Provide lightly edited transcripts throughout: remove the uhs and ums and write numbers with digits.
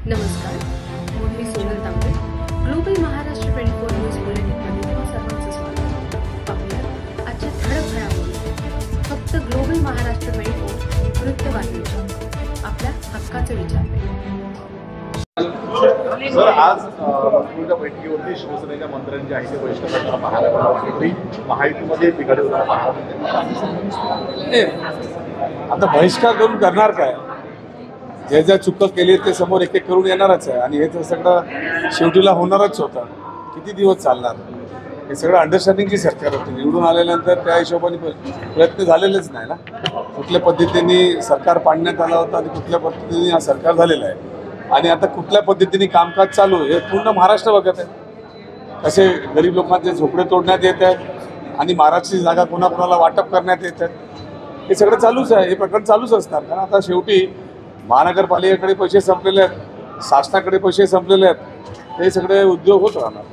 नमस्कार, मी सोनल तांबे. Global Maharashtra 24 news बुलेटिनमध्ये तुम्हा सर्वांचं स्वागत. पाहूया आजच्या ठळक घडामोडी. फक्त ग्लोबल महाराष्ट्र 24 वृत्तवाहिनीच्या आपल्या हक्काचे विचार. सर, आज मंत्रिमंडळ बैठकीवरती शिवसेनेच्या मंत्र्यांची आहे ते बहिष्कार महायुतीमध्ये बिघाड आता बहिष्कार करून करणार काय? जे ज्या चुका केली ते समोर एक एक करून येणारच आहे आणि हे तर सगळं शेवटीला होणारच होतं. किती दिवस चालणार? हे सगळं अंडरस्टँडिंगची सरकार होती. निवडून आल्यानंतर त्या हिशोबाने प्रयत्न झालेलेच नाही ना. कुठल्या पद्धतीने सरकार पाडण्यात आलं होतं आणि कुठल्या पद्धतीने हा सरकार झालेला आहे आणि आता कुठल्या पद्धतीने कामकाज चालू आहे हे पूर्ण महाराष्ट्र बघत आहे. कसे गरीब लोकांचे झोपडे तोडण्यात येत आहेत आणि महाराष्ट्राची जागा कोणाकोणाला वाटप करण्यात येत आहेत. हे सगळं चालूच आहे. हे प्रकरण चालूच असणार. कारण आता शेवटी महानगरपालिकेकडे पैसे संपलेले आहेत, शासनाकडे पैसे संपलेले आहेत. हे सगळे उद्योग होत राहणार.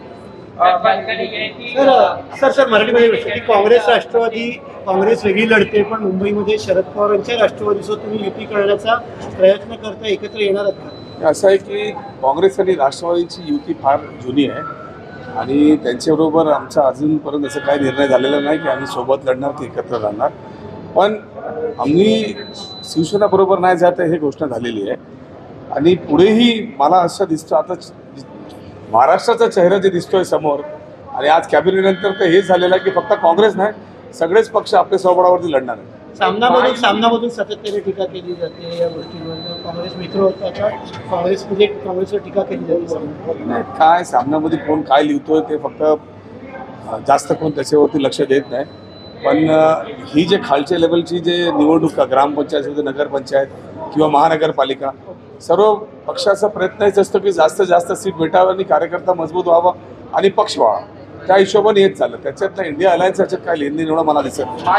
सर मराठीमध्ये की काँग्रेस राष्ट्रवादी, काँग्रेस वेगळी लढते पण मुंबईमध्ये शरद पवारांच्या राष्ट्रवादीसोबत तुम्ही युती करण्याचा प्रयत्न करता, एकत्र येणार आहात का? असं आहे की काँग्रेस आणि राष्ट्रवादीची युती फार जुनी आहे आणि त्यांच्याबरोबर आमचा अजूनपर्यंत असं काही निर्णय झालेला नाही की आम्ही सोबत लढणार की एकत्र राहणार. पण आम्ही शिवसेनाबरोबर नाही जात हे घोषणा झालेली आहे आणि पुढेही मला असं दिसतं आता महाराष्ट्राचा चेहरा जे दिसतोय समोर आणि आज कॅबिनेटनंतर तर हेच झालेलं आहे की फक्त काँग्रेस नाही सगळेच पक्ष आपल्या स्वबळावरती लढणार आहेत. सामनामधून सातत्याने टीका केली जाते या गोष्टींवर. काँग्रेस मित्र होता काँग्रेसवर टीका केली जाते. काय सामन्यामध्ये कोण काय लिहितोय ते फक्त जास्त कोण त्याच्यावरती लक्ष देत नाही. पण ही जे खालच्या लेवलची जे निवडणुका ग्रामपंचायत असेल नगरपंचायत किंवा महानगरपालिका सर्व पक्षाचा प्रयत्न हेच असतो की जास्तीत जास्त सीट भेटावं आणि कार्यकर्ता मजबूत व्हावा आणि पक्ष व्हावा. त्या हिशोबाने हेच चाललं. त्याच्यातलं इंडिया अलायन्स याच्यात काय लेनदेन एवढं मला दिसत नाही.